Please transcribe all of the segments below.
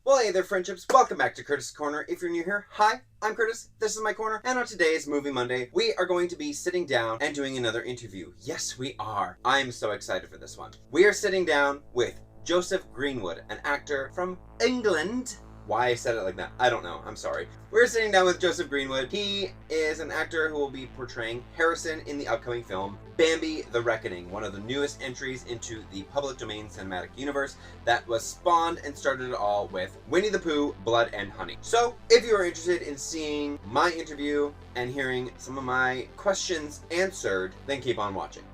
Well, hey there, friendships. Welcome back to Curtis' Corner. If you're new here, hi, I'm Curtis. This is my corner. And on today's Movie Monday, we are going to be sitting down and doing another interview. Yes, we are. I'm so excited for this one. We are sitting down with Joseph Greenwood, an actor from England. Why I said it like that, I don't know. I'm sorry. We're sitting down with Joseph Greenwood. He is an actor who will be portraying Harrison in the upcoming film Bambi the Reckoning, one of the newest entries into the public domain cinematic universe that was spawned and started it all with Winnie the Pooh, Blood and Honey. So, if you are interested in seeing my interview and hearing some of my questions answered, then keep on watching.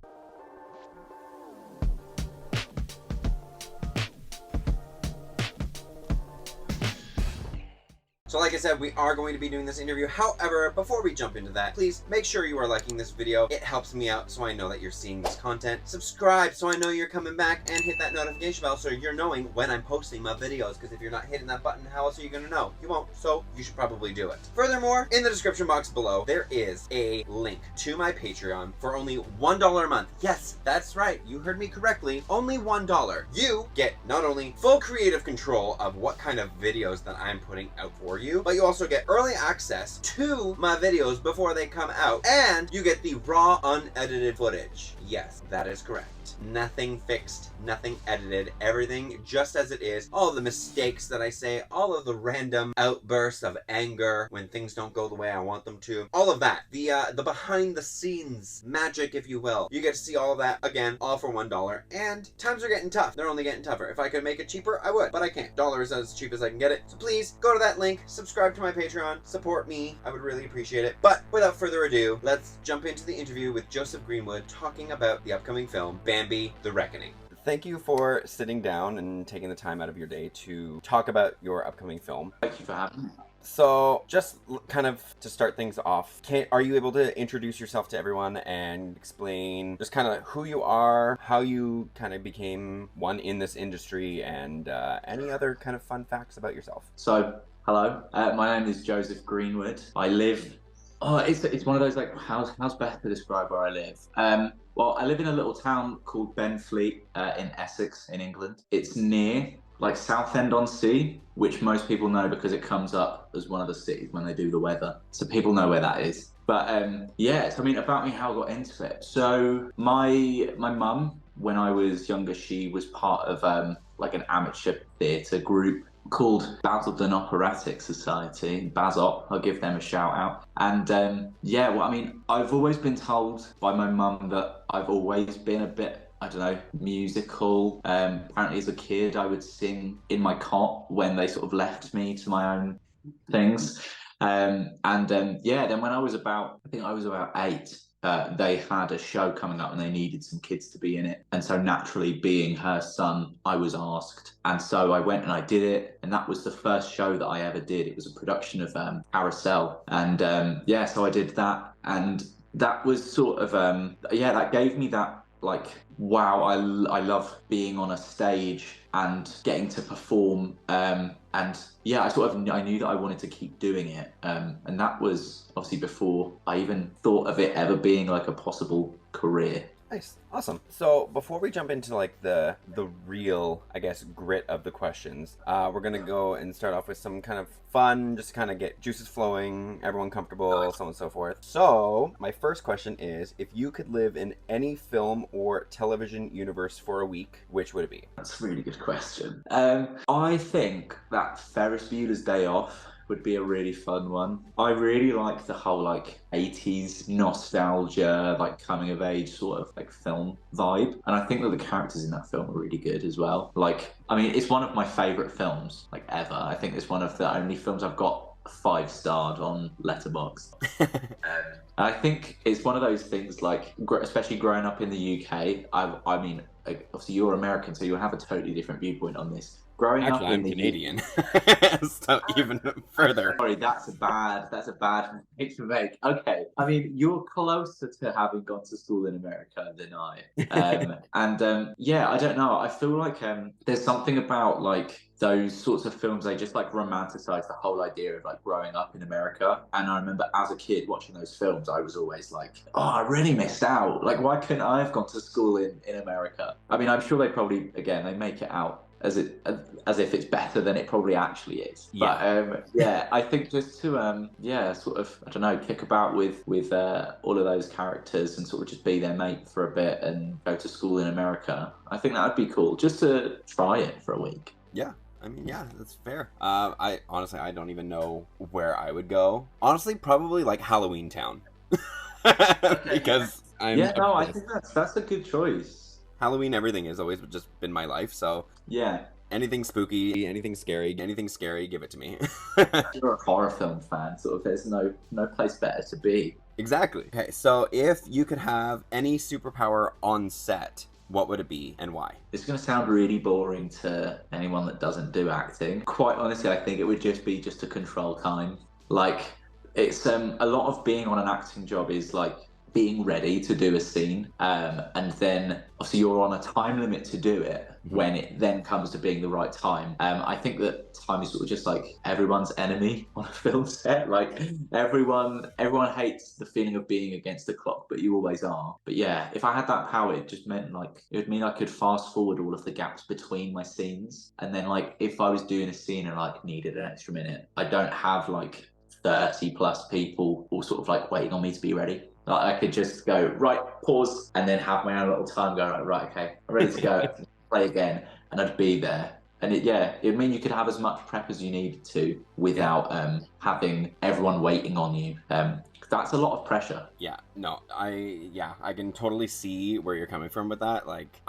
So like I said, we are going to be doing this interview. However, before we jump into that, please make sure you are liking this video. It helps me out so I know that you're seeing this content. Subscribe so I know you're coming back, and hit that notification bell so you're knowing when I'm posting my videos, because if you're not hitting that button, how else are you going to know? You won't, so you should probably do it. Furthermore, in the description box below, there is a link to my Patreon for only $1 a month. Yes, that's right. You heard me correctly. Only $1. You get not only full creative control of what kind of videos that I'm putting out for you, but you also get early access to my videos before they come out, and you get the raw, unedited footage. Yes, that is correct. Nothing fixed, nothing edited, everything just as it is. All the mistakes that I say, all of the random outbursts of anger when things don't go the way I want them to, all of that. The behind the scenes magic, if you will. You get to see all of that, again, all for $1. And times are getting tough. They're only getting tougher. If I could make it cheaper, I would, but I can't. Dollar is as cheap as I can get it. So please go to that link, subscribe to my Patreon, support me. I would really appreciate it. But without further ado, let's jump into the interview with Joseph Greenwood talking about the upcoming film, Bambi the Reckoning. Thank you for sitting down and taking the time out of your day to talk about your upcoming film. Thank you for having me. So, just kind of to start things off, are you able to introduce yourself to everyone and explain just kind of who you are, how you kind of became one in this industry, and any other kind of fun facts about yourself? So, hello, my name is Joseph Greenwood. I live... Oh, it's one of those, like, how's best to describe where I live? Well, I live in a little town called Benfleet in Essex, in England. It's near, like, Southend-on-Sea, which most people know because it comes up as one of the cities when they do the weather. So people know where that is. But, yeah, so, I mean, about me, how I got into it. So, my mum, when I was younger, she was part of, like, an amateur theatre group called Basildon Operatic Society, BASOP. I'll give them a shout out. And yeah, well, I mean, I've always been told by my mum that I've always been a bit, I don't know, musical. Apparently as a kid, I would sing in my cot when they sort of left me to my own things. Yeah, then when I was about, I think I was about 8, they had a show coming up and they needed some kids to be in it. And so naturally, being her son, I was asked. And so I went and I did it. And that was the first show that I ever did. It was a production of Carousel. And yeah, so I did that. And that was sort of, yeah, that gave me that, like, wow, I love being on a stage and getting to perform. And yeah, I knew that I wanted to keep doing it. And that was obviously before I even thought of it ever being like a possible career. Nice. Awesome. So before we jump into like the real, I guess, grit of the questions, we're going to go and start off with some kind of fun, just kind of get juices flowing, everyone comfortable, so on and so forth. So my first question is, if you could live in any film or television universe for a week, which would it be? That's a really good question. I think that Ferris Bueller's Day Off would be a really fun one. I really like the whole like 80s nostalgia, like coming of age sort of like film vibe. And I think that the characters in that film are really good as well. Like, I mean, it's one of my favorite films like ever. I think it's one of the only films I've got 5-starred on Letterboxd. I think it's one of those things, like, especially growing up in the UK, I mean, obviously you're American, so you'll have a totally different viewpoint on this. Growing Actually, up in I'm the Canadian, so even further. Sorry, that's a bad mistake to make. Okay, I mean, you're closer to having gone to school in America than I. Yeah, I don't know. I feel like there's something about like those sorts of films. They just like romanticize the whole idea of like growing up in America. And I remember as a kid watching those films, I was always like, oh, I really missed out. Like, why couldn't I have gone to school in America? I mean, I'm sure they probably, again, they make it out as if it's better than it probably actually is. Yeah. But yeah, I think just to yeah, sort of, I don't know, kick about with all of those characters and sort of just be their mate for a bit and go to school in America. I think that would be cool, just to try it for a week. Yeah. I mean, yeah, that's fair. I honestly, I don't even know where I would go. Honestly, probably like HALLOWEENTOWN. Because Yeah, no, I think that's a good choice. Halloween, everything has always just been my life, so Yeah. anything spooky, anything scary, give it to me. If you're a horror film fan, sort of, there's no place better to be. Exactly. Okay, so if you could have any superpower on set, what would it be and why? It's going to sound really boring to anyone that doesn't do acting. Quite honestly, I think it would just be to control time. Like, it's a lot of being on an acting job is like being ready to do a scene, and then obviously you're on a time limit to do it when it then comes to being the right time. I think that time is sort of just like everyone's enemy on a film set. Like everyone hates the feeling of being against the clock, but you always are. But yeah, if I had that power, it just meant like it would mean I could fast forward all of the gaps between my scenes, and then like if I was doing a scene and like needed an extra minute, I don't have like 30 plus people all sort of like waiting on me to be ready. Like I could just go, right, pause, and then have my own little time, go, right, okay, I'm ready to go, play again, and I'd be there. And it'd mean you could have as much prep as you needed to without having everyone waiting on you. That's a lot of pressure. Yeah, no, I can totally see where you're coming from with that. Like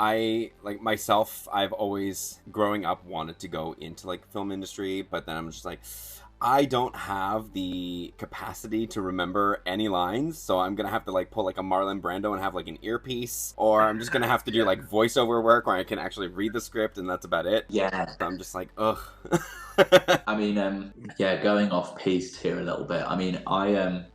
myself, I've always growing up wanted to go into like film industry, but then I'm just like, I don't have the capacity to remember any lines, so I'm gonna have to like pull like a Marlon Brando and have like an earpiece, or I'm just gonna have to do like voiceover work where I can actually read the script and that's about it. Yeah. So I'm just like, ugh. I mean, yeah, going off piste here a little bit. I mean,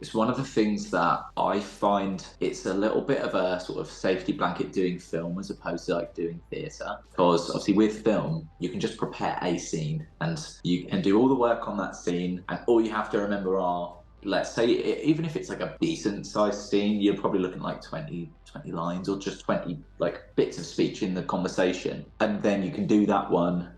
it's one of the things that I find it's a little bit of a sort of safety blanket doing film as opposed to like doing theatre. Because obviously with film, you can just prepare a scene and you can do all the work on that scene, and all you have to remember are, let's say, even if it's like a decent sized scene, you're probably looking like 20 lines or just 20 like bits of speech in the conversation. And then you can do that one,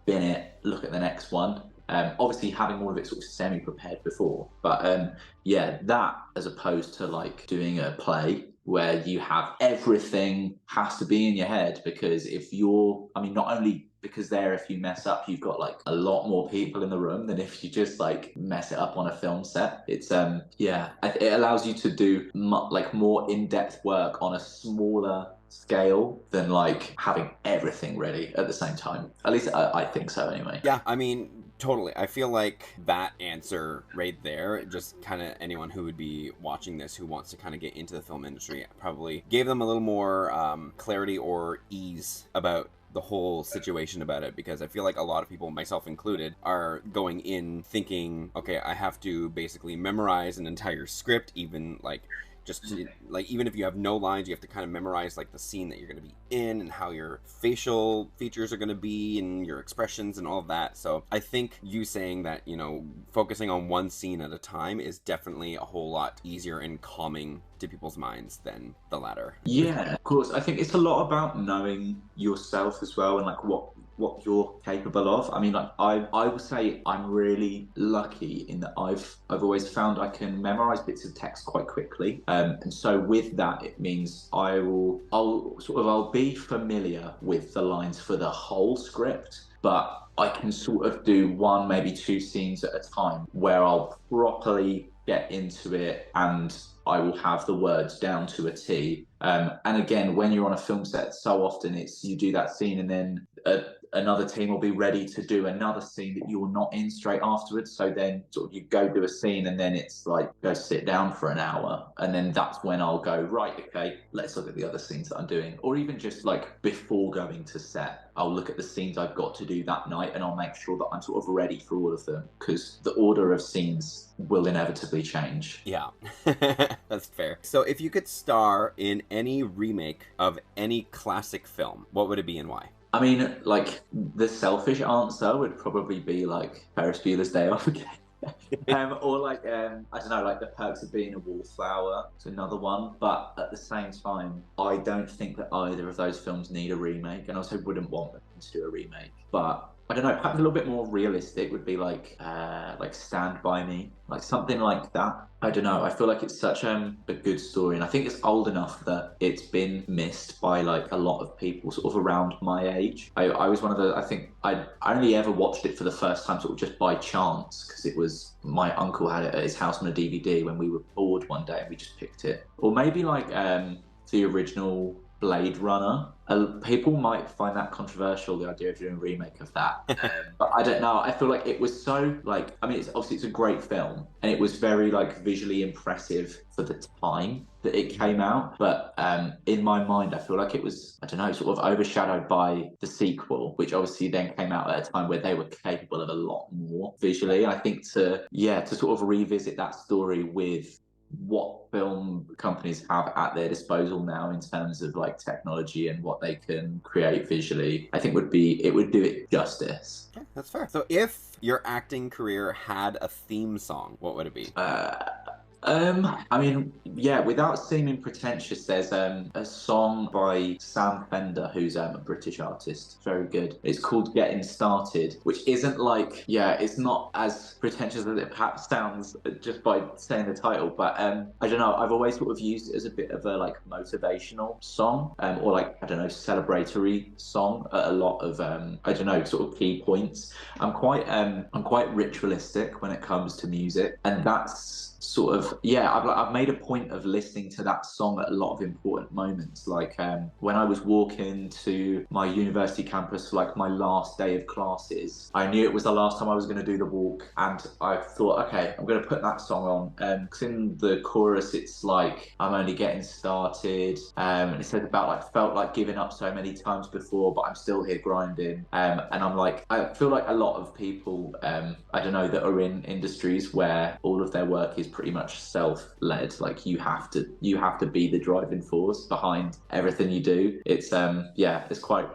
bin it, look at the next one. Obviously having all of it sort of semi-prepared before, but yeah, that as opposed to like doing a play where you have everything has to be in your head, because if not only because if you mess up, you've got like a lot more people in the room than if you just like mess it up on a film set. It's yeah, it allows you to do like more in-depth work on a smaller scale than like having everything ready at the same time. At least I think so anyway. Yeah, I mean, totally. I feel like that answer right there, just kind of anyone who would be watching this who wants to kind of get into the film industry, probably gave them a little more clarity or ease about the whole situation about it, because I feel like a lot of people, myself included, are going in thinking, okay, I have to basically memorize an entire script, even like just to, like, even if you have no lines, you have to kind of memorize like the scene that you're going to be in and how your facial features are going to be and your expressions and all of that. So I think you saying that, you know, focusing on one scene at a time is definitely a whole lot easier and calming to people's minds than the latter. Yeah, of course. I think it's a lot about knowing yourself as well, and like what you're capable of. I mean, like I would say I'm really lucky in that I've always found I can memorize bits of text quite quickly, and so with that it means I'll be familiar with the lines for the whole script, but I can sort of do one, maybe two scenes at a time where I'll properly get into it and I will have the words down to a T. And again, when you're on a film set, so often it's you do that scene and then another team will be ready to do another scene that you're not in straight afterwards. So then sort of you go do a scene and then it's like, go sit down for an hour. And then that's when I'll go, right, okay, let's look at the other scenes that I'm doing. Or even just like before going to set, I'll look at the scenes I've got to do that night and I'll make sure that I'm sort of ready for all of them, because the order of scenes will inevitably change. Yeah, that's fair. So if you could star in any remake of any classic film, what would it be and why? I mean, like, the selfish answer would probably be like Ferris Bueller's Day Off again. Or like, I don't know, like The Perks of Being a Wallflower. It's another one. But at the same time, I don't think that either of those films need a remake, and I also wouldn't want them. looking to do a remake. But I don't know, perhaps a little bit more realistic would be like Stand By Me, like something like that. I don't know. I feel like it's such a good story, and I think it's old enough that it's been missed by like a lot of people sort of around my age. I was one of the, I think I only ever watched it for the first time sort of just by chance, because it was my uncle had it at his house on a DVD when we were bored one day and we just picked it. Or maybe like the original Blade Runner. People might find that controversial, the idea of doing a remake of that. But I don't know. I feel like it was so like, I mean, it's a great film, and it was very like visually impressive for the time that it came out. But in my mind, I feel like it was, I don't know, sort of overshadowed by the sequel, which obviously then came out at a time where they were capable of a lot more visually. I think to sort of revisit that story with what film companies have at their disposal now in terms of like technology and what they can create visually, I think it would do it justice. Okay, that's fair. So if your acting career had a theme song, what would it be? I mean, yeah, without seeming pretentious, there's a song by Sam Fender, who's a British artist, very good. It's called Getting Started, which isn't like, it's not as pretentious as it perhaps sounds just by saying the title, but I don't know, I've always sort of used it as a bit of a like motivational song, or like, I don't know, celebratory song at a lot of, I don't know, sort of key points. I'm quite ritualistic when it comes to music, and that's sort of, I've made a point of listening to that song at a lot of important moments, like when I was walking to my university campus for like my last day of classes. I knew it was the last time I was going to do the walk, and I thought, okay, I'm going to put that song on, because in the chorus it's like, I'm only getting started, and it says about like, felt like giving up so many times before, but I'm still here grinding, and I'm like, I feel like a lot of people, I don't know, that are in industries where all of their work is pretty much self-led, like you have to be the driving force behind everything you do. It's it's quite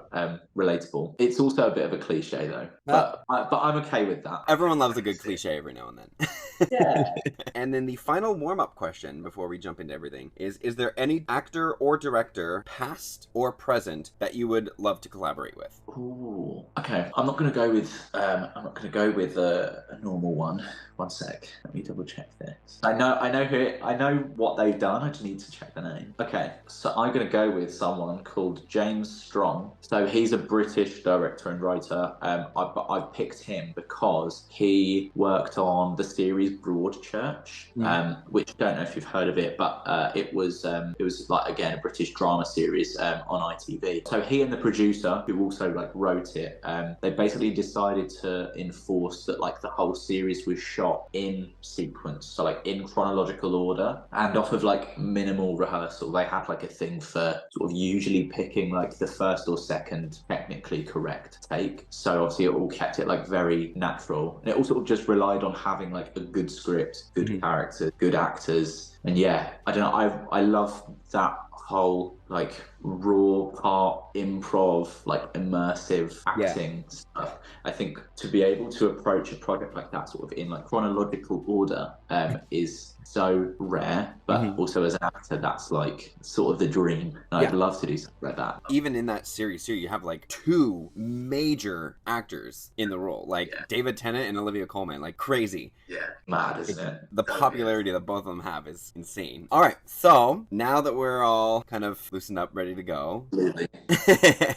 relatable. It's also a bit of a cliche though, but I'm okay with that. Everyone loves a good cliche every now and then. Yeah. And then the final warm-up question before we jump into everything is there any actor or director, past or present, that you would love to collaborate with? Ooh, okay. I'm not gonna go with a normal one. One sec. Let me double check this. I know what they've done. I just need to check the name. Okay, so I'm gonna go with someone called James Strong. So he's a British director and writer. I've picked him because he worked on the series Broadchurch, which I don't know if you've heard of it, but it was like, again, a British drama series on ITV. So he and the producer, who also like wrote it, they basically decided to enforce that like the whole series was shot in sequence, so like in chronological order and off of like minimal rehearsal. They had like a thing for sort of usually picking like the first or second technically correct take, so obviously it all kept it like very natural, and it all sort of just relied on having like a good script, good characters, good actors. And I don't know, I love that whole like raw part improv, like immersive acting stuff. I think to be able to approach a project like that sort of in like chronological order is so rare, but also as an actor that's like sort of the dream, and I'd love to do something like that. Even in that series too, you have like two major actors in the role, like David Tennant and Olivia Colman, like crazy. Mad, isn't it? The popularity that both of them have is insane. All right, so now that we're all kind of loosened up, ready to go,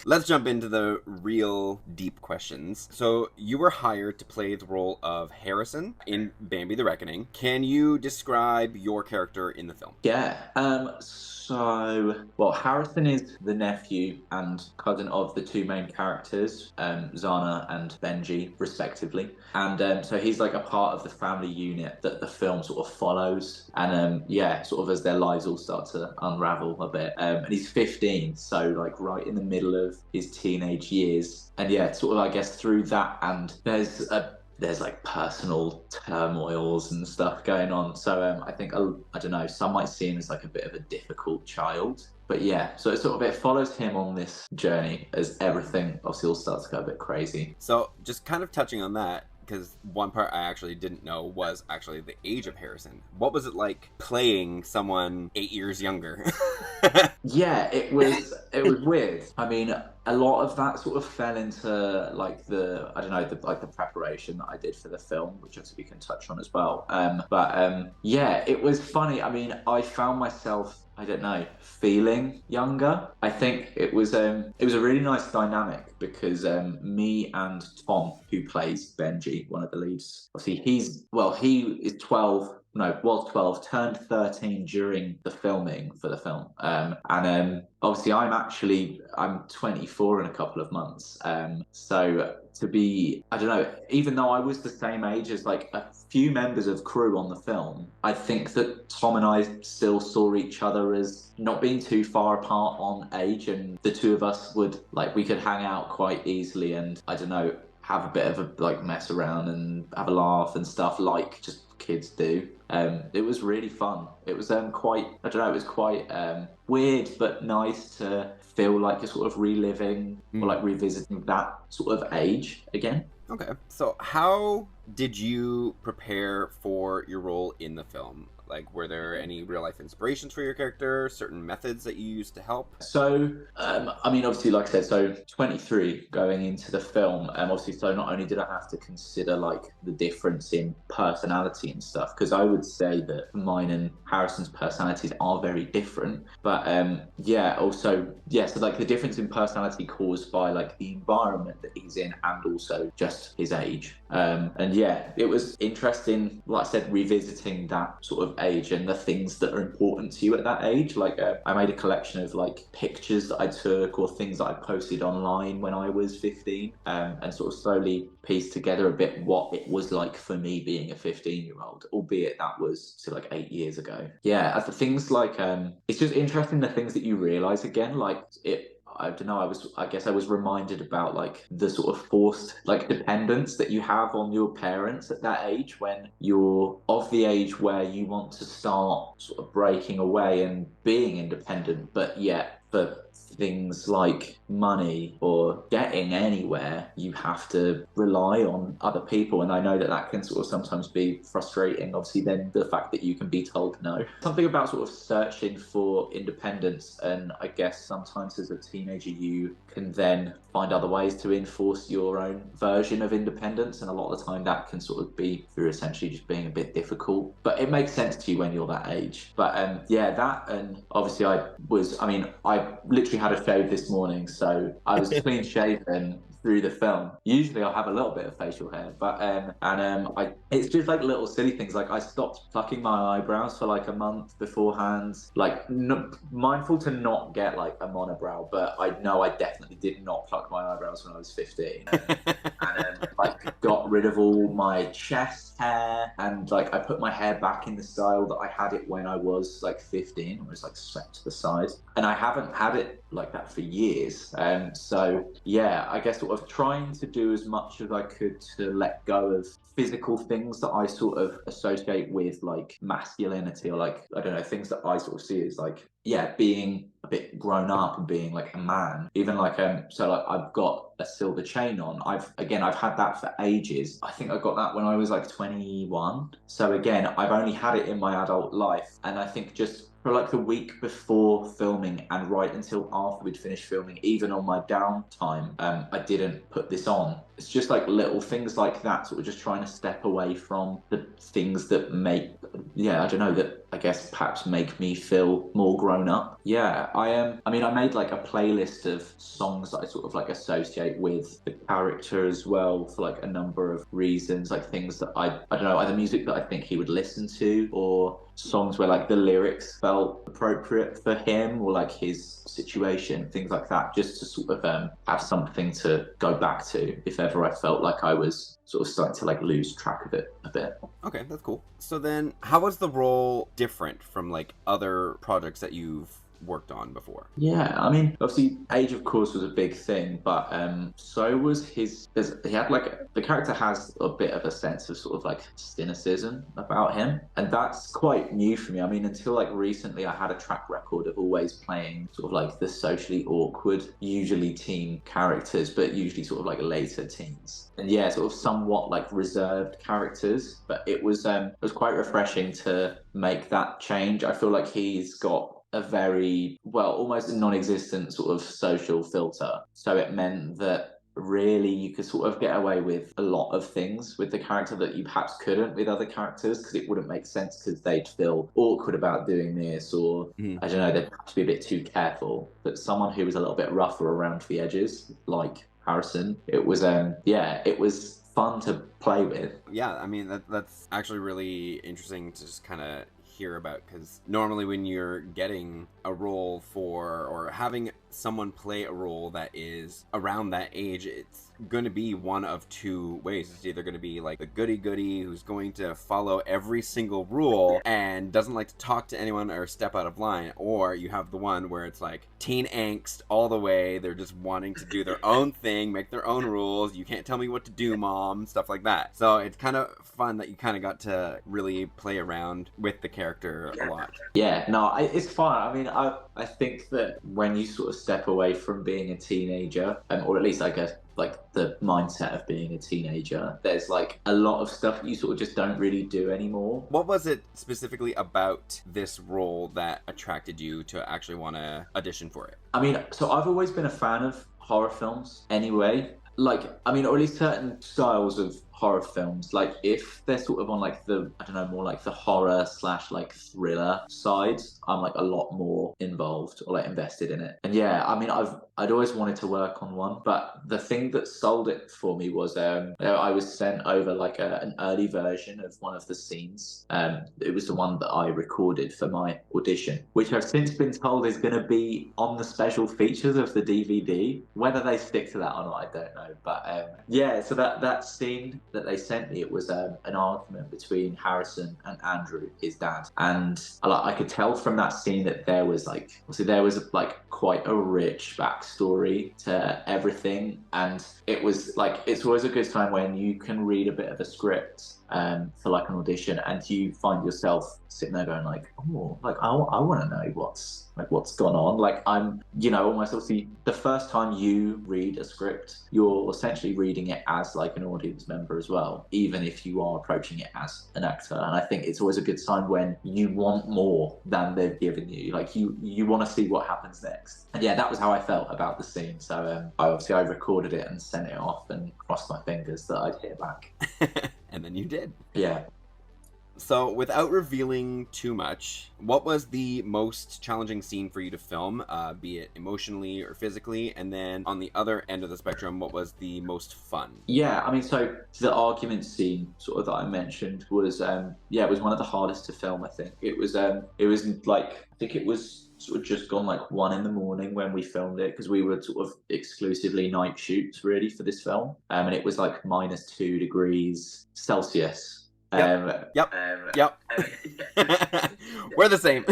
let's jump into the real deep questions. So you were hired to play the role of Harrison in Bambi the Reckoning. Can you describe your character in the film? So, well, Harrison is the nephew and cousin of the two main characters, Zana and Benji, respectively. And so he's like a part of the family unit that the film sort of follows. And sort of as their lives all start to unravel a bit. And he's 15, so like right in the middle of his teenage years. And sort of, I guess, through that, and there's like personal turmoils and stuff going on. So I think, I don't know, some might see him as like a bit of a difficult child. But so it follows him on this journey as everything obviously all starts to go a bit crazy. So just kind of touching on that, because one part I actually didn't know was actually the age of Harrison. What was it like playing someone 8 years younger? It was weird. I mean, a lot of that sort of fell into like the, I don't know, the preparation that I did for the film, which obviously we can touch on as well. Yeah, it was funny. I mean, I found myself, I don't know, feeling younger. I think it was a really nice dynamic because me and Tom, who plays Benji, one of the leads, obviously he is 12. No, was 12, turned 13 during the filming for the film. Obviously I'm 24 in a couple of months. So to be, I don't know, even though I was the same age as like a few members of crew on the film, I think that Tom and I still saw each other as not being too far apart on age, and the two of us we could hang out quite easily and, I don't know, have a bit of a like mess around and have a laugh and stuff like just kids do. It was really fun. It was quite, I don't know, it was quite weird but nice to feel like you're sort of reliving or like revisiting that sort of age again. Okay, so how did you prepare for your role in the film? Like, were there any real life inspirations for your character, certain methods that you used to help? So, I mean, obviously, like I said, so 23 going into the film, obviously, so not only did I have to consider like the difference in personality and stuff, because I would say that mine and Harrison's personalities are very different, but yeah, also, yeah, so like the difference in personality caused by like the environment that he's in and also just his age. And yeah, it was interesting, like I said, revisiting that sort of age and the things that are important to you at that age. Like I made a collection of like pictures that I took or things that I posted online when I was 15, and sort of slowly pieced together a bit what it was like for me being a 15-year-old, albeit that was still like 8 years ago. Yeah, as the things like it's just interesting the things that you realize again, like it. I don't know, I guess I was reminded about like the sort of forced like dependence that you have on your parents at that age when you're of the age where you want to start sort of breaking away and being independent, but yet for things like money or getting anywhere, you have to rely on other people. And I know that that can sort of sometimes be frustrating. Obviously, then the fact that you can be told no. Something about sort of searching for independence. And I guess sometimes as a teenager, you can then find other ways to enforce your own version of independence. And a lot of the time that can sort of be through essentially just being a bit difficult. But it makes sense to you when you're that age. But yeah, that, and obviously I literally had a shave this morning, so I was clean shaven through the film. Usually I'll have a little bit of facial hair, but it's just like little silly things. Like I stopped plucking my eyebrows for like a month beforehand, like mindful to not get like a monobrow, but I know I definitely did not pluck my eyebrows when I was 15. And like got rid of all my chest hair, and like I put my hair back in the style that I had it when I was like 15. It was like swept to the side, and I haven't had it like that for years. So yeah, I guess sort of trying to do as much as I could to let go of physical things that I sort of associate with like masculinity, or like, I don't know, things that I sort of see as like, yeah, being a bit grown up and being like a man. Even like so like I've got a silver chain on. I've had that for ages. I think I got that when I was like 21. So again, I've only had it in my adult life, and I think just for like the week before filming and right until after we'd finished filming, even on my downtime, I didn't put this on. It's just like little things like that, sort of just trying to step away from the things that make, yeah, I don't know, that I guess perhaps make me feel more grown up. Yeah, I mean, I made like a playlist of songs that I sort of like associate with the character as well, for like a number of reasons, like things that I don't know, either music that I think he would listen to, or songs where like the lyrics felt appropriate for him or like his situation, things like that, just to sort of have something to go back to if ever I felt like I was sort of starting to like lose track of it a bit. Okay, that's cool. So then how was the role different from like other projects that you've worked on before? Yeah, I mean, obviously age of course was a big thing, but so was he had like, the character has a bit of a sense of sort of like cynicism about him, and that's quite new for me. I mean, until like recently I had a track record of always playing sort of like the socially awkward, usually teen characters, but usually sort of like later teens, and yeah, sort of somewhat like reserved characters. But it was quite refreshing to make that change. I feel like he's got a very, well, almost a non-existent sort of social filter. So it meant that really you could sort of get away with a lot of things with the character that you perhaps couldn't with other characters, because it wouldn't make sense because they'd feel awkward about doing this, or I don't know, they'd have to be a bit too careful. But someone who was a little bit rougher around the edges, like Harrison, it was it was fun to play with. Yeah, I mean, that's actually really interesting to just kind of hear about, because normally when you're getting a role for, or having someone play a role that is around that age, it's going to be one of two ways. It's either going to be like the goody-goody who's going to follow every single rule and doesn't like to talk to anyone or step out of line, or you have the one where it's like teen angst all the way. They're just wanting to do their own thing, make their own rules. You can't tell me what to do, mom, stuff like that. So it's kind of fun that you kind of got to really play around with the character a lot. Yeah, no, it's fun. I mean, I think that when you sort of step away from being a teenager, or at least I guess like the mindset of being a teenager, there's like a lot of stuff you sort of just don't really do anymore. What was it specifically about this role that attracted you to actually want to audition for it? I mean, so I've always been a fan of horror films anyway. Like, I mean, or at least certain styles of horror films, like if they're sort of on like the, I don't know, more like the horror / like thriller side, I'm like a lot more involved or like invested in it. And yeah, I mean, I'd always wanted to work on one, but the thing that sold it for me was I was sent over like an early version of one of the scenes. It was the one that I recorded for my audition, which I've since been told is going to be on the special features of the DVD. Whether they stick to that or not, I don't know. But yeah, so that scene that they sent me, it was an argument between Harrison and Andrew, his dad, and I could tell from that scene that there was quite a rich backstory to everything. And it was like, it's always a good time when you can read a bit of a script for like an audition, and you find yourself sitting there going like, oh, like I want to know what's gone on. Like, I'm, you know, almost obviously the first time you read a script, you're essentially reading it as like an audience member as well, even if you are approaching it as an actor. And I think it's always a good sign when you want more than they've given you. Like you want to see what happens next. And yeah, that was how I felt about the scene. So I recorded it and sent it off and crossed my fingers that I'd hear back. And then you did. Yeah. So, without revealing too much, what was the most challenging scene for you to film, be it emotionally or physically? And then on the other end of the spectrum, what was the most fun? Yeah, I mean, so the argument scene sort of that I mentioned was, it was one of the hardest to film, I think. It was like, I think it was sort of just gone like 1 a.m. when we filmed it, because we were sort of exclusively night shoots really for this film. And it was like -2 degrees Celsius. Yep. We're the same.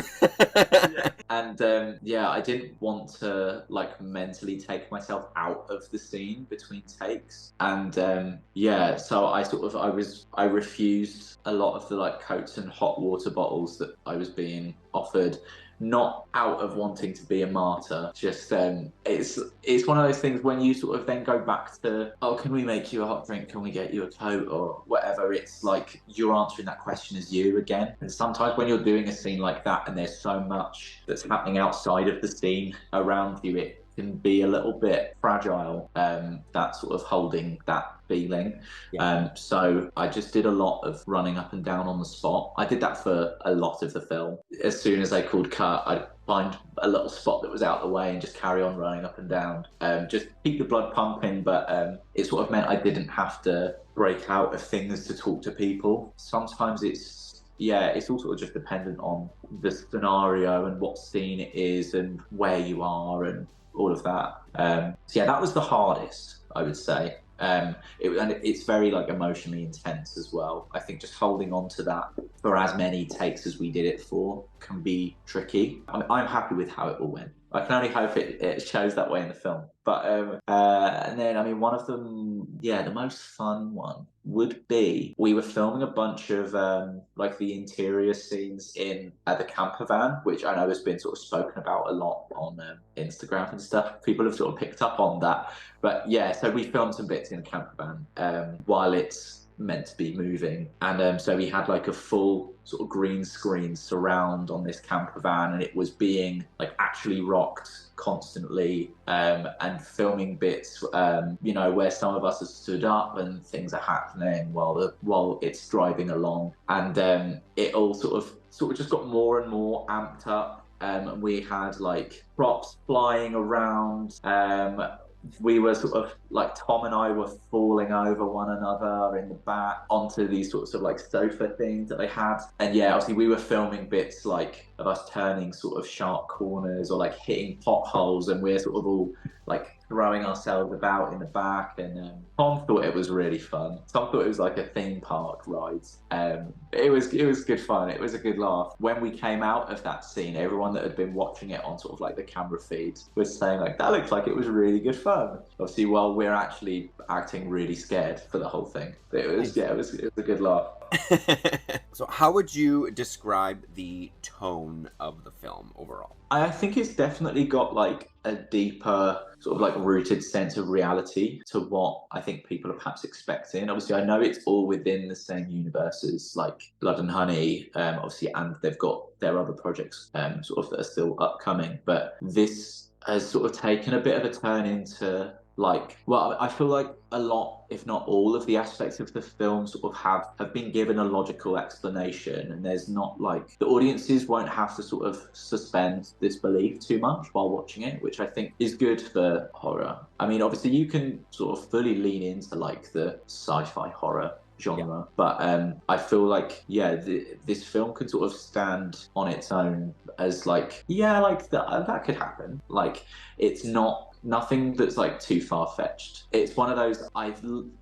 And I didn't want to like mentally take myself out of the scene between takes. And so I refused a lot of the like coats and hot water bottles that I was being offered. Not out of wanting to be a martyr, just it's one of those things when you sort of then go back to, oh, can we make you a hot drink, can we get you a coat or whatever, it's like you're answering that question as you again. And sometimes when you're doing a scene like that and there's so much that's happening outside of the scene around you, it can be a little bit fragile, that sort of holding that feeling. So I just did a lot of running up and down on the spot. I did that for a lot of the film. As soon as I called cut, I'd find a little spot that was out of the way and just carry on running up and down, just keep the blood pumping. But it sort of meant I didn't have to break out of things to talk to people. Sometimes it's all sort of just dependent on the scenario and what scene it is and where you are and all of that. That was the hardest, I would say. It's very like emotionally intense as well. I think just holding on to that for as many takes as we did it for can be tricky. I'm happy with how it all went. I can only hope it shows that way in the film. But and then, I mean, one of them, the most fun one would be, we were filming a bunch of like the interior scenes in the camper van, which I know has been sort of spoken about a lot on Instagram and stuff. People have sort of picked up on that. But yeah, so we filmed some bits in a camper van while it's meant to be moving. And so we had like a full sort of green screen surround on this camper van, and it was being like actually rocked constantly, and filming bits, you know, where some of us are stood up and things are happening while it's driving along, and it all sort of just got more and more amped up. And we had like props flying around. We were sort of like, Tom and I were falling over one another in the back onto these sorts of like sofa things that they had. And yeah, obviously we were filming bits like of us turning sort of sharp corners or like hitting potholes, and we're sort of all like throwing ourselves about in the back. And Tom thought it was really fun. Tom thought it was like a theme park ride. It was good fun. It was a good laugh. When we came out of that scene, everyone that had been watching it on sort of like the camera feed was saying like, that looks like it was really good fun. Obviously, while we're actually acting really scared for the whole thing. But it was a good laugh. So how would you describe the tone of the film overall? I think it's definitely got like a deeper sort of like rooted sense of reality to what I think people are perhaps expecting. Obviously, I know it's all within the same universe as like Blood and Honey, obviously, and they've got their other projects sort of that are still upcoming. But this has sort of taken a bit of a turn into like, well, I feel like a lot, if not all, of the aspects of the film sort of have been given a logical explanation, and there's not like, the audiences won't have to sort of suspend disbelief too much while watching it, which I think is good for horror. I mean, obviously you can sort of fully lean into like the sci-fi horror genre, but I feel like this film could sort of stand on its own as like, like that could happen. Like, it's nothing that's like too far-fetched. It's one of those, I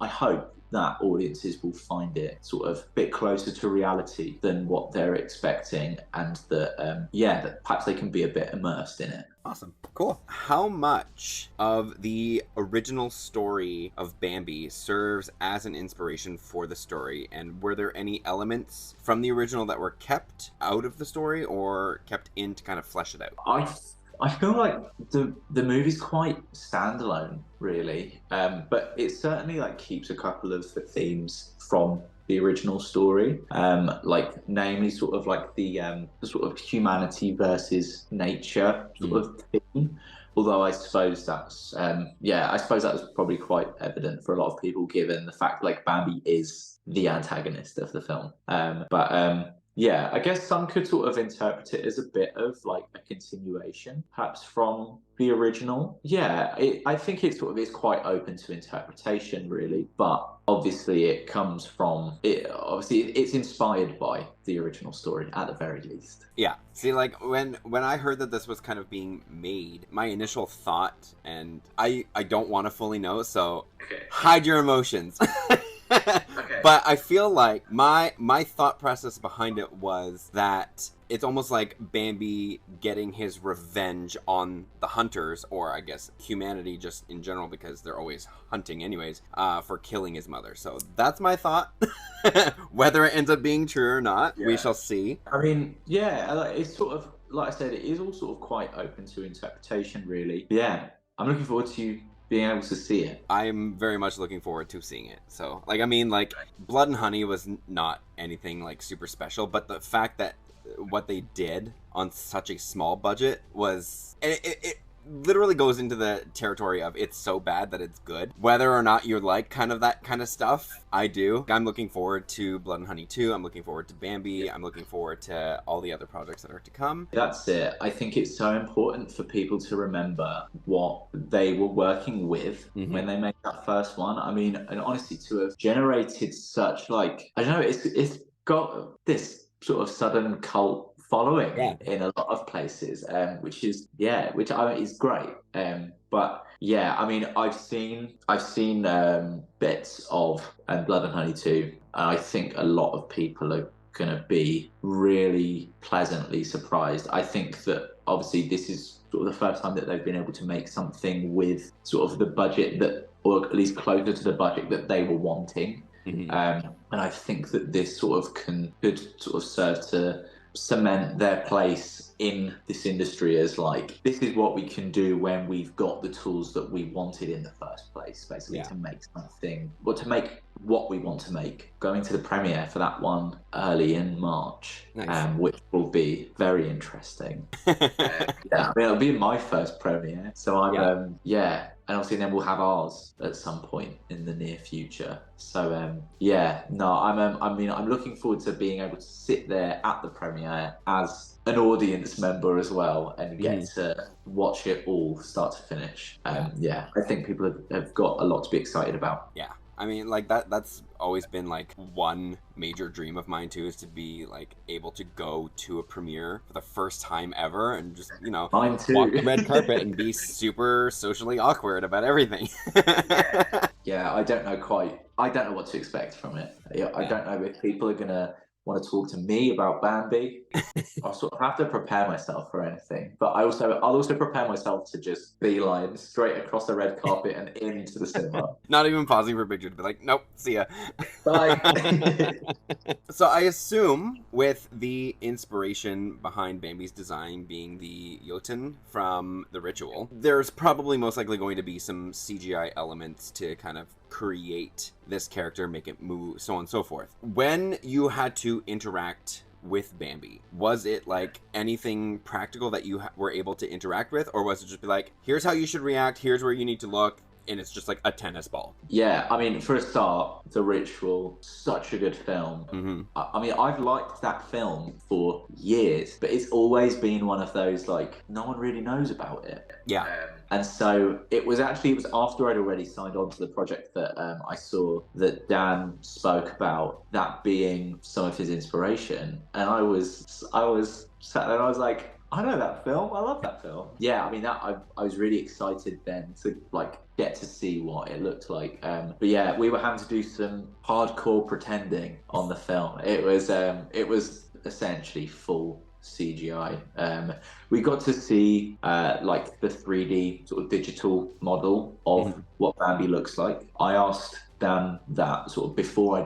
hope that audiences will find it sort of a bit closer to reality than what they're expecting, and that that perhaps they can be a bit immersed in it. Awesome. Cool. How much of the original story of Bambi serves as an inspiration for the story? And were there any elements from the original that were kept out of the story or kept in to kind of flesh it out? I feel like the movie's quite standalone, really, but it certainly like keeps a couple of the themes from the original story, like namely sort of like the sort of humanity versus nature sort of theme. Although I suppose that's I suppose that was probably quite evident for a lot of people, given the fact like Bambi is the antagonist of the film. Yeah, I guess some could sort of interpret it as a bit of like a continuation, perhaps from the original. Yeah, I think it sort of is quite open to interpretation, really. But obviously, it comes from it. Obviously, it's inspired by the original story at the very least. Yeah. See, like when I heard that this was kind of being made, my initial thought, and I don't want to fully know, so hide your emotions. Okay. But I feel like my thought process behind it was that it's almost like Bambi getting his revenge on the hunters, or I guess humanity just in general, because they're always hunting anyways, for killing his mother. So that's my thought. Whether it ends up being true or not, we shall see. I mean, it's sort of, like I said, it is all sort of quite open to interpretation, really. Yeah, I'm looking forward to being able to see it. I'm very much looking forward to seeing it. So, like, I mean, like, Blood and Honey was not anything, like, super special, but the fact that what they did on such a small budget was... It literally goes into the territory of it's so bad that it's good. Whether or not you like kind of that kind of stuff, I do. I'm looking forward to Blood and Honey 2. I'm looking forward to Bambi. I'm looking forward to all the other projects that are to come. That's it. I think it's so important for people to remember what they were working with when they made that first one. I mean, and honestly, to have generated such, like, I don't know, it's got this sort of sudden cult following in a lot of places, which is is great. But yeah, I mean, I've seen bits of Blood and Honey 2, and I think a lot of people are gonna be really pleasantly surprised. I think that obviously this is sort of the first time that they've been able to make something with sort of the budget that, or at least closer to the budget that they were wanting. And I think that this sort of could sort of serve to cement their place in this industry as like, this is what we can do when we've got the tools that we wanted in the first place, basically, to make something, or to make what we want to make. Going to the premiere for that one early in March, Nice. which will be very interesting. Yeah, I mean, it'll be my first premiere, so I'm and obviously then we'll have ours at some point in the near future. So yeah, no, I'm looking forward to being able to sit there at the premiere as an audience member as well and get to watch it all start to finish. Yeah, I think people have got a lot to be excited about. Yeah. I mean, like that's always been like one major dream of mine too, is to be like able to go to a premiere for the first time ever and just, you know, Mine too. walk the red carpet and be super socially awkward about everything. Yeah, I don't know what to expect from it. I don't know if people are gonna want to talk to me about Bambi. I'll sort of have to prepare myself for anything, but I'll also prepare myself to just beeline straight across the red carpet and into the cinema. Not even pausing for a picture to be like, nope, see ya. Bye. So I assume with the inspiration behind Bambi's design being the Jotun from The Ritual, there's probably most likely going to be some CGI elements to kind of create this character, make it move, so on and so forth. When you had to interact with Bambi, was it like anything practical that you were able to interact with, or was it just be like, here's how you should react, here's where you need to look, and it's just like a tennis ball? Yeah, I mean, for a start, The Ritual, such a good film. I mean, I've liked that film for years, but it's always been one of those, like, no one really knows about it. Yeah. And so it was after I'd already signed on to the project that I saw that Dan spoke about that being some of his inspiration. And I was sat there and I was like, I know that film. I love that film. Yeah, I mean, I was really excited then to like get to see what it looked like. But yeah, we were having to do some hardcore pretending on the film. It was essentially full CGI. We got to see like the 3D sort of digital model of what Bambi looks like. I asked Dan that sort of before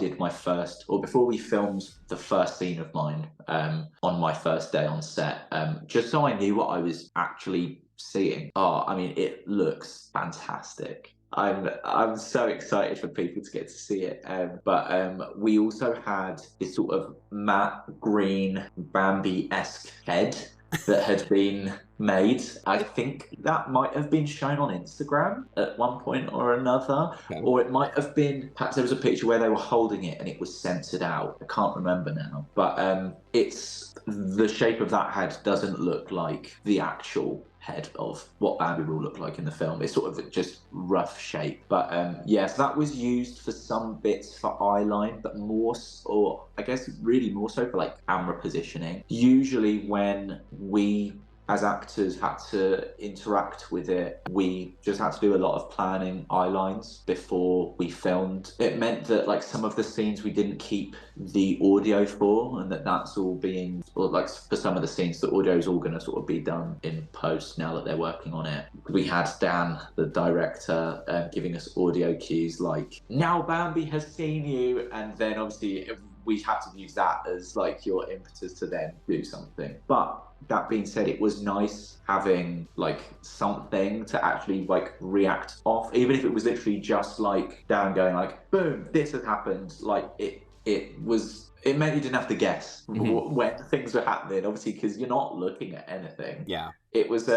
we filmed the first scene of mine on my first day on set, just so I knew what I was actually seeing. Oh, I mean, it looks fantastic. I'm so excited for people to get to see it. But we also had this sort of matte green Bambi-esque head that had been made. I think that might have been shown on Instagram at one point or another, or it might have been, perhaps there was a picture where they were holding it and it was censored out. I can't remember now, but it's the shape of that head doesn't look like the actual head of what Bambi will look like in the film. It's sort of just rough shape. But yes, that was used for some bits for eyeline, but more, or I guess really more so for like camera positioning. Usually when we as actors had to interact with it, we just had to do a lot of planning eye lines before we filmed. It meant that like some of the scenes we didn't keep the audio for, and that's all being, or like for some of the scenes the audio is all going to sort of be done in post now that they're working on it. We had Dan, the director, giving us audio cues like, now Bambi has seen you, and then obviously we have to use that as like your impetus to then do something. But that being said, it was nice having like something to actually like react off, even if it was literally just like Dan going like, boom, this has happened. Like it meant you didn't have to guess when things were happening, obviously, because you're not looking at anything. Yeah. It was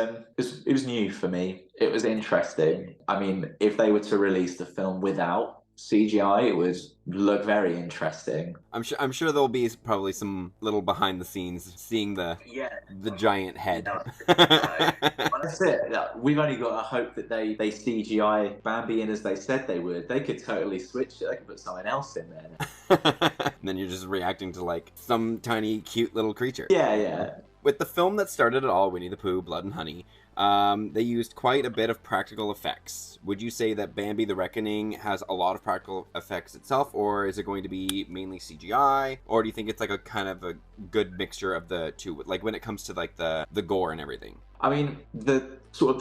new for me. It was interesting. I mean, if they were to release the film without CGI, it would look very interesting. I'm sure there'll be probably some little behind the scenes seeing the giant head. That's it. We've only got to hope that they CGI Bambi in as they said they would. They could totally switch it. They could put someone else in there. And then you're just reacting to like some tiny cute little creature. Yeah. With the film that started it all, Winnie the Pooh, Blood and Honey, they used quite a bit of practical effects. Would you say that Bambi the Reckoning has a lot of practical effects itself, or is it going to be mainly CGI? Or do you think it's like a kind of a good mixture of the two, like when it comes to like the gore and everything? I mean, the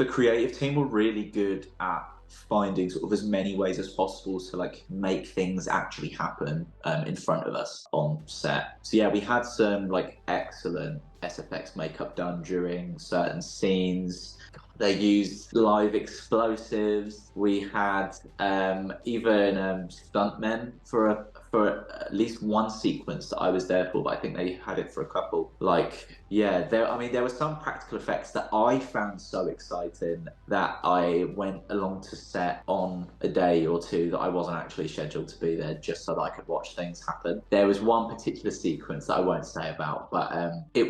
creative team were really good at finding sort of as many ways as possible to like make things actually happen in front of us on set. So yeah, we had some like excellent SFX makeup done during certain scenes. They used live explosives. We had even stuntmen for at least one sequence that I was there for, but I think they had it for a couple. Like, yeah, there were some practical effects that I found so exciting that I went along to set on a day or two that I wasn't actually scheduled to be there, just so that I could watch things happen. There was one particular sequence that I won't say about, but they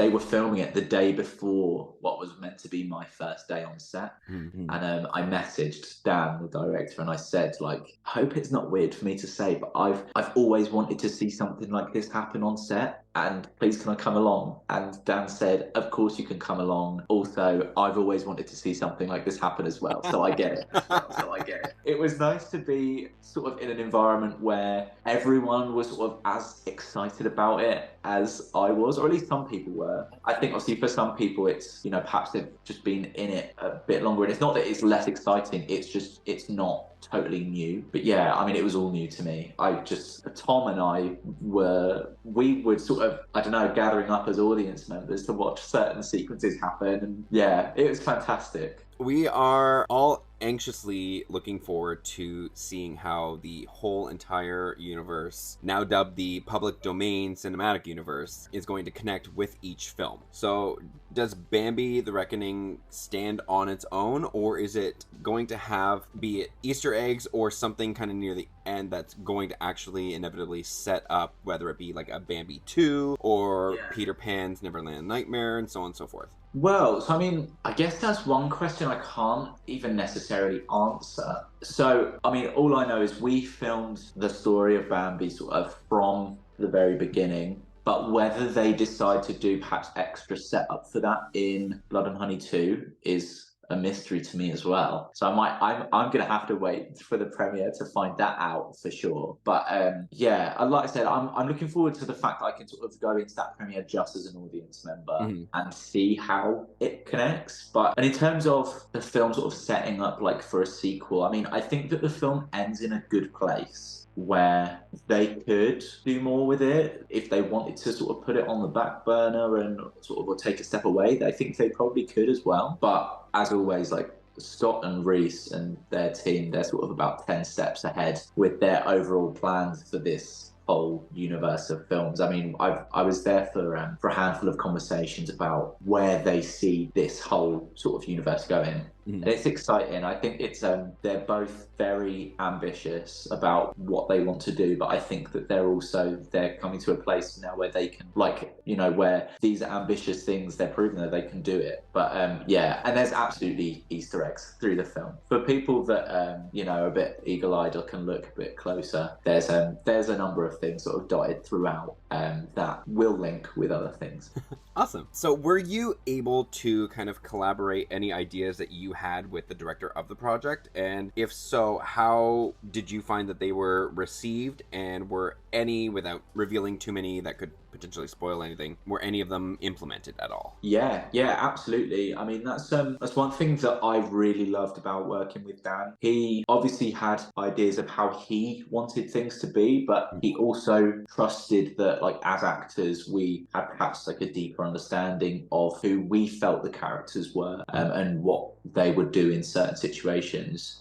were filming it the day before what was meant to be my first day on set. Mm-hmm. And I messaged Dan, the director, and I said, like, I hope it's not weird for me to say, but I've always wanted to see something like this happen on set, and please can I come along? And Dan said, of course you can come along. Also, I've always wanted to see something like this happen as well, so I get it. So I get it. It was nice to be sort of in an environment where everyone was sort of as excited about it as I was, or at least some people were. I think obviously for some people it's, you know, perhaps they've just been in it a bit longer, and it's not that it's less exciting, it's just, it's not totally new. But yeah, I mean, it was all new to me. Tom and I we would sort of, I don't know, gathering up as audience members to watch certain sequences happen, and yeah, it was fantastic. We are all anxiously looking forward to seeing how the whole entire universe, now dubbed the public domain cinematic universe, is going to connect with each film. So does Bambi the Reckoning stand on its own, or is it going to have, be it Easter eggs or something kind of near the end that's going to actually inevitably set up, whether it be like a Bambi 2 or Peter Pan's Neverland Nightmare and so on and so forth? Well, so I mean, I guess that's one question I can't even necessarily answer. So, I mean, all I know is we filmed the story of Bambi sort of from the very beginning, but whether they decide to do perhaps extra setup for that in Blood and Honey 2 is a mystery to me as well. So I'm gonna have to wait for the premiere to find that out for sure. But yeah, like I said, I'm looking forward to the fact that I can sort of go into that premiere just as an audience member and see how it connects. And in terms of the film sort of setting up like for a sequel, I mean, I think that the film ends in a good place where they could do more with it if they wanted to sort of put it on the back burner and sort of or take a step away. I think they probably could as well. But as always, like Scott and Reese and their team, they're sort of about 10 steps ahead with their overall plans for this whole universe of films. I mean, I was there for a handful of conversations about where they see this whole sort of universe going. And it's exciting. I think it's they're both very ambitious about what they want to do, but I think that they're coming to a place now where they can, like, you know, where these ambitious things, they're proving that they can do it. But yeah, and there's absolutely Easter eggs through the film for people that you know, are a bit eagle-eyed or can look a bit closer. There's a number of things sort of dotted throughout that will link with other things. Awesome. So were you able to kind of collaborate any ideas that you had with the director of the project? And if so, how did you find that they were received? And were any, without revealing too many that could potentially spoil anything, were any of them implemented at all? Yeah, absolutely. I mean, that's one thing that I really loved about working with Dan. He obviously had ideas of how he wanted things to be, but he also trusted that, like, as actors, we had perhaps like a deeper understanding of who we felt the characters were and what they would do in certain situations.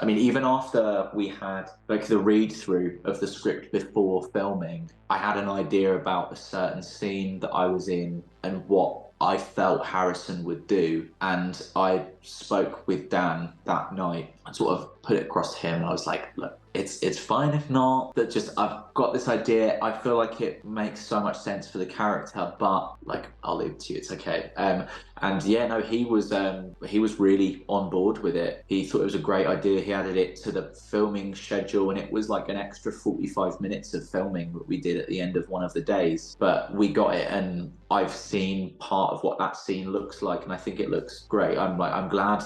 I mean, even after we had like the read through of the script before filming, I had an idea about a certain scene that I was in and what I felt Harrison would do. And I spoke with Dan that night and sort of put it across to him. And I was like, look, it's fine if not, but just I've got this idea. I feel like it makes so much sense for the character, but like, I'll leave it to you. It's okay. And yeah, no, he was really on board with it. He thought it was a great idea. He added it to the filming schedule, and it was like an extra 45 minutes of filming that we did at the end of one of the days. But we got it, and I've seen part of what that scene looks like, and I think it looks great. I'm glad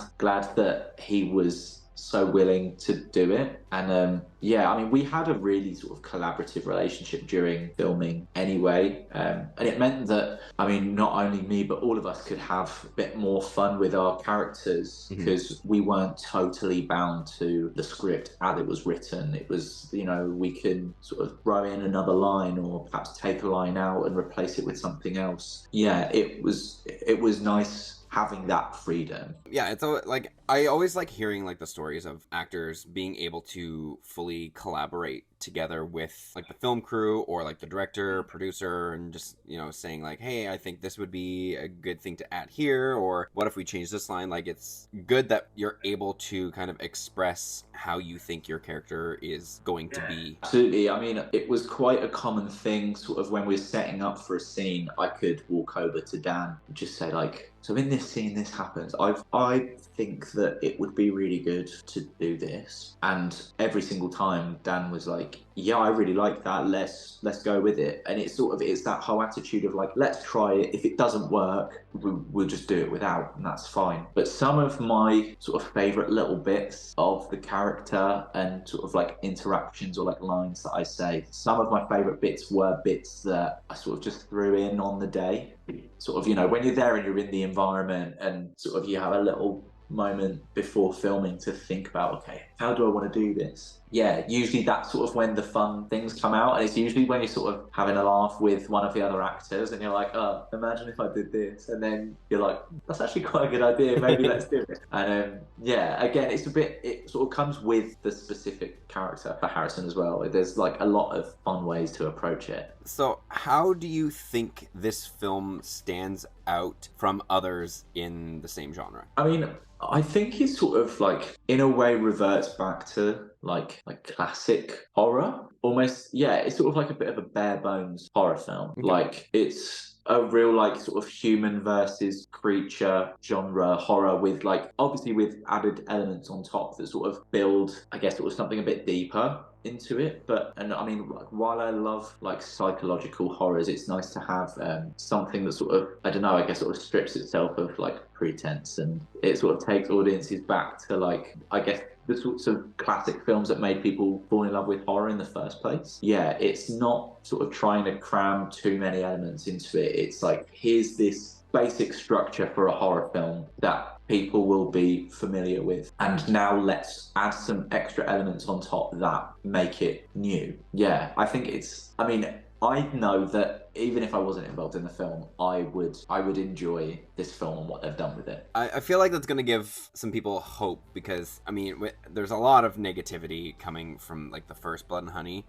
that he was so willing to do it. And yeah, I mean, we had a really sort of collaborative relationship during filming anyway. And it meant that, I mean, not only me, but all of us could have a bit more fun with our characters, because we weren't totally bound to the script as it was written. It was, you know, we can sort of throw in another line or perhaps take a line out and replace it with something else. Yeah, it was nice having that freedom. Yeah, it's like, I always like hearing like the stories of actors being able to fully collaborate together with like the film crew or like the director, producer, and just, you know, saying like, hey, I think this would be a good thing to add here, or what if we change this line? Like, it's good that you're able to kind of express how you think your character is going to be. Absolutely. I mean, it was quite a common thing sort of when we're setting up for a scene. I could walk over to Dan and just say like, so in this scene, this happens. I think that it would be really good to do this. And every single time Dan was like, yeah, I really like that. Let's go with it. And it's that whole attitude of like, let's try it. If it doesn't work, we'll just do it without, and that's fine. But some of my sort of favorite little bits of the character and sort of like interactions or like lines that I say, some of my favorite bits were bits that I sort of just threw in on the day. Sort of, you know, when you're there and you're in the environment and sort of you have a little moment before filming to think about, okay, how do I want to do this? Yeah, usually that's sort of when the fun things come out, and it's usually when you're sort of having a laugh with one of the other actors and you're like, oh, imagine if I did this, and then you're like, that's actually quite a good idea, maybe let's do it. And yeah, again, it sort of comes with the specific character for Harrison as well. There's like a lot of fun ways to approach it. So how do you think this film stands out from others in the same genre? I mean, I think it sort of like in a way reverts back to like classic horror almost. Yeah, it's sort of like a bit of a bare bones horror film. Okay. Like it's a real like sort of human versus creature genre horror with like obviously with added elements on top that sort of build, I guess, it was something a bit deeper into it. But, and I mean, while I love like psychological horrors, it's nice to have something that sort of, I don't know, I guess sort of strips itself of like pretense, and it sort of takes audiences back to like, I guess, the sorts of classic films that made people fall in love with horror in the first place. Yeah, it's not sort of trying to cram too many elements into it. It's like, here's this basic structure for a horror film that people will be familiar with, and now let's add some extra elements on top that make it new. Yeah, I think it's, I mean, I know that even if I wasn't involved in the film, I would enjoy this film and what they've done with it. I feel like that's going to give some people hope, because, I mean, there's a lot of negativity coming from, like, the first Blood and Honey,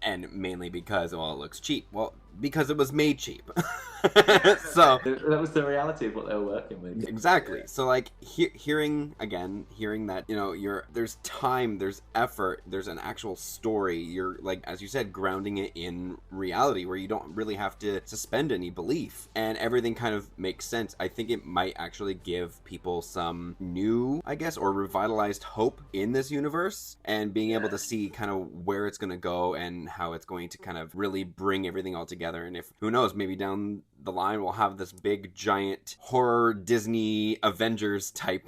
and mainly because, well, it looks cheap. Well, because it was made cheap. So that was the reality of what they were working with. Exactly. So, like, hearing that, you know, there's time, there's effort, there's an actual story. You're, like, as you said, grounding it in reality where you don't really have to suspend any belief, and everything kind of makes sense. I think it might actually give people some new, I guess, or revitalized hope in this universe, and being able to see kind of where it's going to go and how it's going to kind of really bring everything all together. And if, who knows, maybe down the line we'll have this big giant horror Disney Avengers type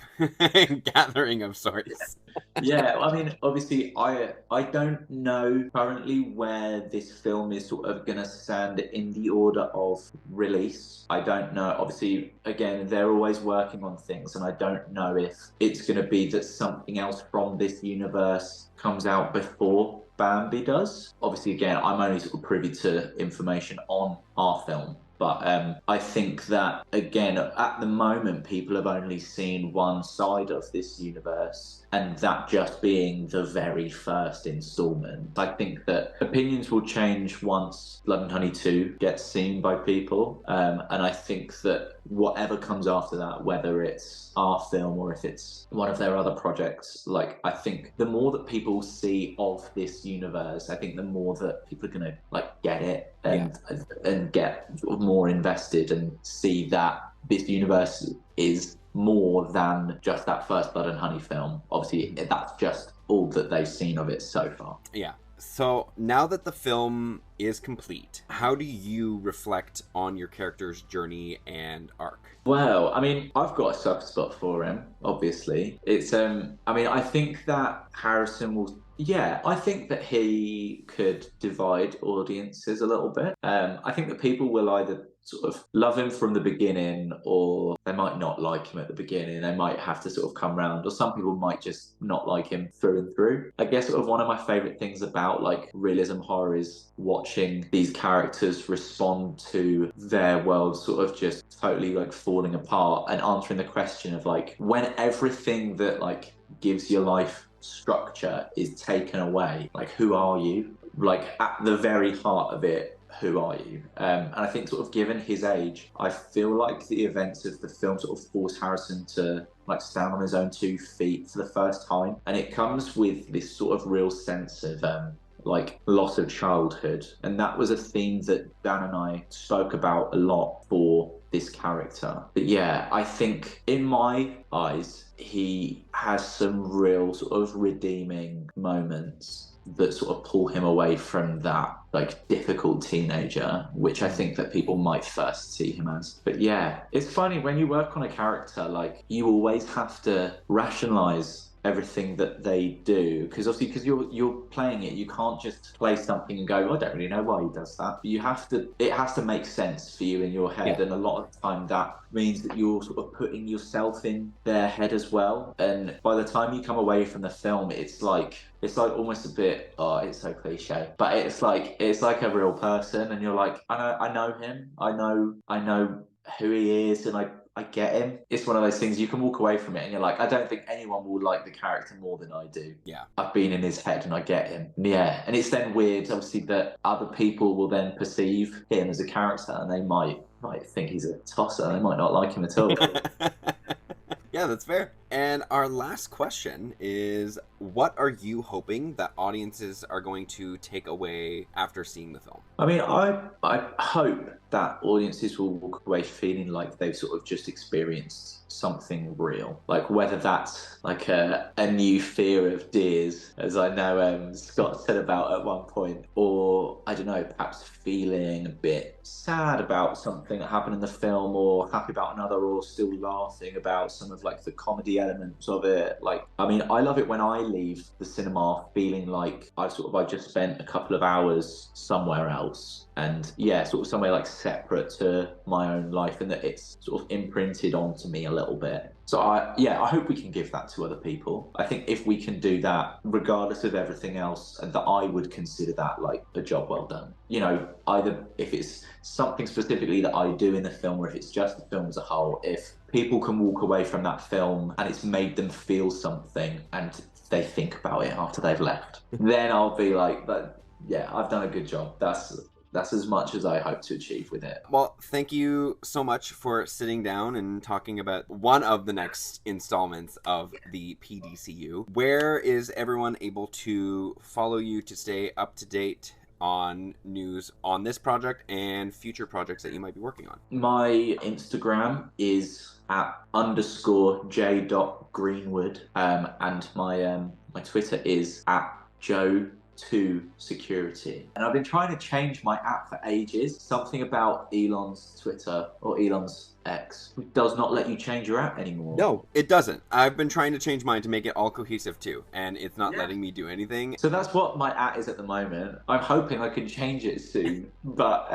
gathering of sorts. Yeah, I mean, obviously, I don't know currently where this film is sort of going to stand in the order of release. I don't know. Obviously, again, they're always working on things, and I don't know if it's going to be that something else from this universe comes out before Bambi does. Obviously, again, I'm only sort of privy to information on our film. But I think that, again, at the moment, people have only seen one side of this universe, and that just being the very first installment. I think that opinions will change once Blood and Honey 2 gets seen by people. And I think that whatever comes after that, whether it's our film or if it's one of their other projects, like, I think the more that people see of this universe, I think the more that people are going to like get it and get sort of more invested and see that this universe is more than just that first Blood and Honey film. Obviously, that's just all that they've seen of it so far. Yeah. So now that the film is complete, how do you reflect on your character's journey and arc? Well, I mean, I've got a soft spot for him, obviously. I mean, I think that Harrison will, yeah, I think that he could divide audiences a little bit. I think that people will either sort of love him from the beginning, or they might not like him at the beginning. They might have to sort of come round, or some people might just not like him through and through. I guess sort of one of my favorite things about like realism horror is watching these characters respond to their world sort of just totally like falling apart, and answering the question of like, when everything that like gives your life structure is taken away, like, who are you? Like, at the very heart of it, who are you? And I think sort of given his age, I feel like the events of the film sort of force Harrison to like stand on his own 2 feet for the first time. And it comes with this sort of real sense of like loss of childhood. And that was a theme that Dan and I spoke about a lot for this character. But yeah, I think in my eyes, he has some real sort of redeeming moments that sort of pull him away from that like difficult teenager, which I think that people might first see him as. But yeah, it's funny when you work on a character, like you always have to rationalize everything that they do, because obviously because you're playing it, you can't just play something and go, I don't really know why he does that. You have to, it has to make sense for you in your head. And a lot of the time that means that you're sort of putting yourself in their head as well. And by the time you come away from the film, it's like almost a bit, oh, it's so cliche, but it's like a real person, and you're like, I know him, I know who he is, and I get him. It's one of those things you can walk away from it and you're like, I don't think anyone will like the character more than I do. Yeah. I've been in his head and I get him. Yeah. And it's then weird, obviously, that other people will then perceive him as a character, and they might think he's a tosser. They might not like him at all. Yeah, that's fair. And our last question is, what are you hoping that audiences are going to take away after seeing the film? I mean, I hope that audiences will walk away feeling like they've sort of just experienced something real. Like whether that's like a new fear of deers, as I know Scott said about at one point, or I don't know, perhaps feeling a bit sad about something that happened in the film, or happy about another, or still laughing about some of like the comedy elements of it. Like, I mean, I love it when I leave the cinema feeling like I just spent a couple of hours somewhere else, and yeah, sort of somewhere like separate to my own life, and that it's sort of imprinted onto me a little bit. So I hope we can give that to other people. I think if we can do that, regardless of everything else, and that I would consider that like a job well done. You know, either if it's something specifically that I do in the film, or if it's just the film as a whole, if people can walk away from that film and it's made them feel something and they think about it after they've left, then I'll be like, but yeah, I've done a good job. That's as much as I hope to achieve with it. Well, thank you so much for sitting down and talking about one of the next installments of the PDCU. Where is everyone able to follow you to stay up to date on news on this project and future projects that you might be working on? My Instagram is at _j.greenwood, and my Twitter is at Joe2Security. And I've been trying to change my app for ages. Something about Elon's Twitter, or Elon's X, does not let you change your app anymore. No, it doesn't. I've been trying to change mine to make it all cohesive too, and it's not letting me do anything. So that's what my at is at the moment. I'm hoping I can change it soon. But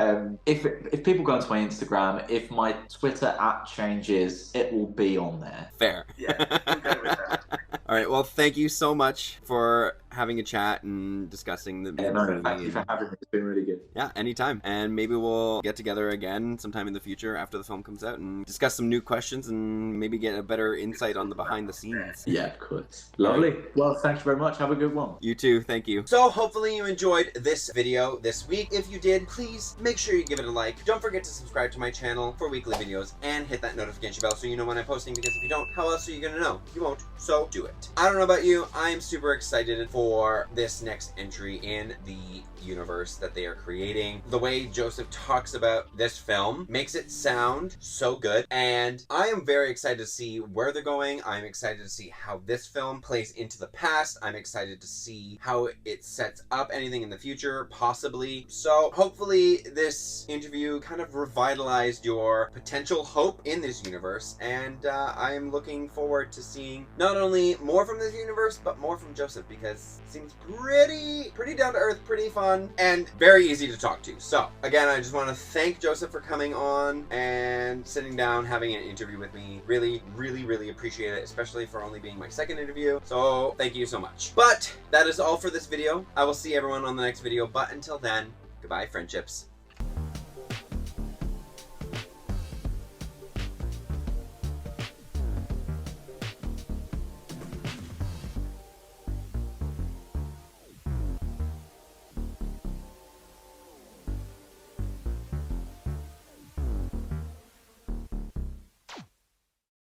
if people go onto my Instagram, if my Twitter app changes, it will be on there. Fair. Yeah, we'll go with that. All right, well, thank you so much for having a chat and discussing the movie. No, thank you for having me. It's been really good. Yeah, anytime. And maybe we'll get together again sometime in the future after the film comes out and discuss some new questions and maybe get a better insight on the behind the scenes. Yeah, of course. Lovely. Well, thank you very much. Have a good one. You too. Thank you. So hopefully you enjoyed this video this week. If you did, please make sure you give it a like. Don't forget to subscribe to my channel for weekly videos and hit that notification bell so you know when I'm posting, because if you don't, how else are you going to know? You won't. So do it. I don't know about you. I am super excited for for this next entry in the universe that they are creating. The way Joseph talks about this film makes it sound so good, and I am very excited to see where they're going. I'm excited to see how this film plays into the past. I'm excited to see how it sets up anything in the future, possibly. So hopefully this interview kind of revitalized your potential hope in this universe, and I am looking forward to seeing not only more from this universe, but more from Joseph, because it seems pretty down to earth, pretty fun, and very easy to talk to. So again, I just want to thank Joseph for coming on and sitting down, having an interview with me. Really appreciate it, especially for only being my second interview. So thank you so much. But that is all for this video. I will see everyone on the next video, but until then, goodbye, friendships.